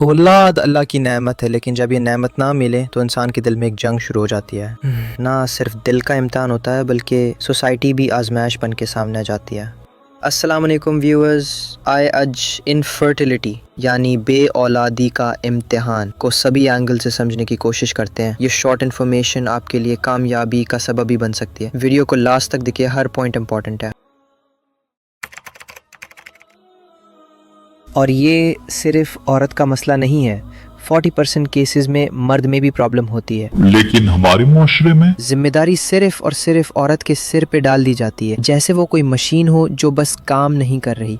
औलाद अल्लाह की नेमत है, लेकिन जब ये नेमत ना मिले तो इंसान के दिल में एक जंग शुरू हो जाती है। ना सिर्फ दिल का इम्तिहान होता है बल्कि सोसाइटी भी आजमाइश बन के सामने आ जाती है। अस्सलाम वालेकुम व्यूअर्स, आए आज इनफर्टिलिटी यानी बे औलादी का इम्तिहान को सभी एंगल से समझने की कोशिश करते हैं। ये शॉर्ट इन्फॉर्मेशन आपके लिए कामयाबी का सबब भी बन सकती है। वीडियो को लास्ट तक देखिए, हर पॉइंट इंपॉर्टेंट है। और ये सिर्फ औरत का मसला नहीं है, 40% केसेस में मर्द में भी प्रॉब्लम होती है। लेकिन हमारे मुआशरे में जिम्मेदारी सिर्फ और सिर्फ औरत के सिर पे डाल दी जाती है, जैसे वो कोई मशीन हो जो बस काम नहीं कर रही।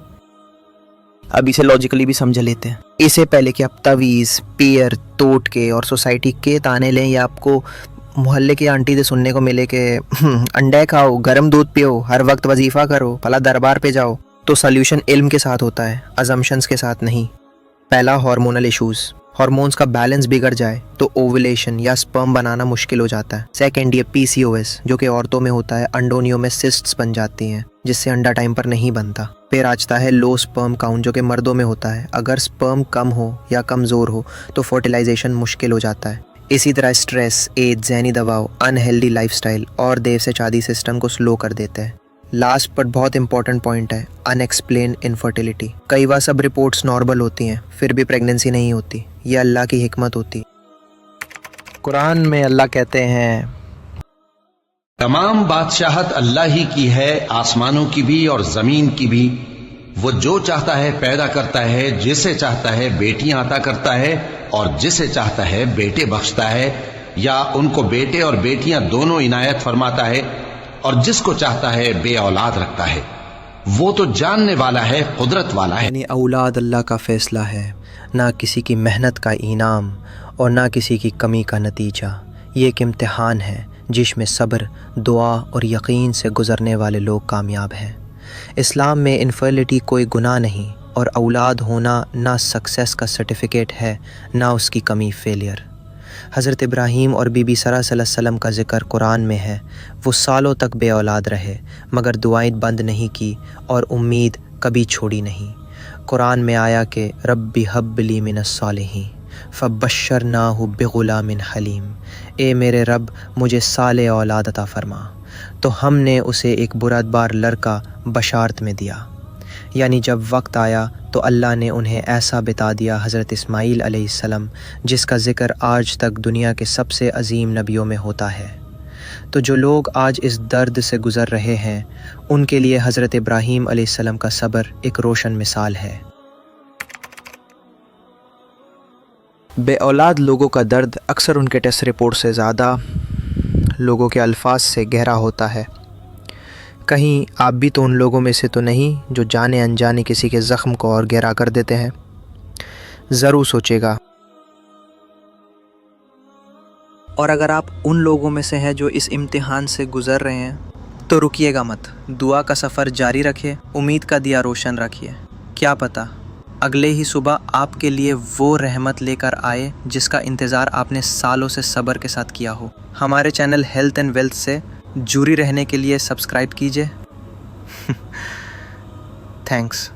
अब इसे लॉजिकली भी समझ लेते हैं। इससे पहले कि आप तवीज़, पेयर, तोट के और सोसाइटी के ताने लें या आपको मोहल्ले की आंटी से सुनने को मिले कि अंडे खाओ, गर्म दूध पियो, हर वक्त वजीफ़ा करो, भला दरबार पे जाओ, तो सॉल्यूशन इल्म के साथ होता है, अजम्पशंस के साथ नहीं। पहला, हार्मोनल इश्यूज। हार्मोन्स का बैलेंस बिगड़ जाए तो ओवुलेशन या स्पर्म बनाना मुश्किल हो जाता है। सेकंड, ये PCOS जो कि औरतों में होता है, अंडोनियों में सिस्ट्स बन जाती हैं जिससे अंडा टाइम पर नहीं बनता। फिर आता है लो स्पर्म काउंट जो कि मर्दों में होता है। अगर स्पर्म कम हो या कमज़ोर हो तो फर्टिलाइजेशन मुश्किल हो जाता है। इसी तरह स्ट्रेस, एज, ज़हनी दबाव, अनहेल्दी लाइफस्टाइल और देर से शादी सिस्टम को स्लो कर देते हैं। लास्ट पर बहुत इंपॉर्टेंट पॉइंट है, अनएक्सप्लेन इनफर्टिलिटी। कई बार सब रिपोर्ट्स नॉर्मल होती हैं फिर भी प्रेगनेंसी नहीं होती। ये अल्लाह की हिकमत होती। कुरान में अल्लाह कहते हैं, तमाम बादशाहत अल्लाह ही की है, आसमानों की भी और जमीन की भी। वो जो चाहता है पैदा करता है, जिसे चाहता है बेटियां अता करता है और जिसे चाहता है बेटे बख्शता है, या उनको बेटे और बेटियां दोनों इनायत फरमाता है, और जिसको चाहता है बे औलाद रखता है। वो तो जानने वाला है, कुदरत वाला है। यानी औलाद अल्लाह का फैसला है, ना किसी की मेहनत का इनाम और ना किसी की कमी का नतीजा। ये एक इम्तिहान है जिसमें सब्र, दुआ और यकीन से गुजरने वाले लोग कामयाब हैं। इस्लाम में इनफर्टिलिटी कोई गुनाह नहीं और औलाद होना ना सक्सेस का सर्टिफिकेट है, ना उसकी कमी फेलियर। हज़रत इब्राहीम और बीबी सरा सल्लल्लाहु अलैहि वसल्लम का ज़िक्र कुरान में है। वो सालों तक बे औलाद रहे मगर दुआएं बंद नहीं की और उम्मीद कभी छोड़ी नहीं। कुरान में आया कि रब्बी हब्बली मिनस सालिहीन फबश्शरनाहु बिगुलामिन हलीम, ए मेरे रब मुझे साले औलाद अता फरमा। तो हमने उसे एक बुरदबार लड़का बशारत में दिया। यानी जब वक्त आया तो अल्लाह ने उन्हें ऐसा बिता दिया हज़रत इस्माईल अलैहिस्सलाम, जिसका ज़िक्र आज तक दुनिया के सबसे अजीम नबियों में होता है। तो जो लोग आज इस दर्द से गुज़र रहे हैं उनके लिए हज़रत इब्राहीम अलैहिस्सलाम का सब्र एक रोशन मिसाल है। बे औलाद लोगों का दर्द अक्सर उनके टेस्ट रिपोर्ट से ज़्यादा लोगों के अल्फाज से गहरा होता है। कहीं आप भी तो उन लोगों में से तो नहीं जो जाने अनजाने किसी के ज़ख्म को और गहरा कर देते हैं? ज़रूर सोचेगा। और अगर आप उन लोगों में से हैं जो इस इम्तिहान से गुज़र रहे हैं तो रुकिएगा मत, दुआ का सफ़र जारी रखिए, उम्मीद का दिया रोशन रखिए। क्या पता अगले ही सुबह आपके लिए वो रहमत लेकर आए जिसका इंतज़ार आपने सालों से सब्र के साथ किया हो। हमारे चैनल हेल्थ एंड वेल्थ से जुड़ी रहने के लिए सब्सक्राइब कीजिए। थैंक्स।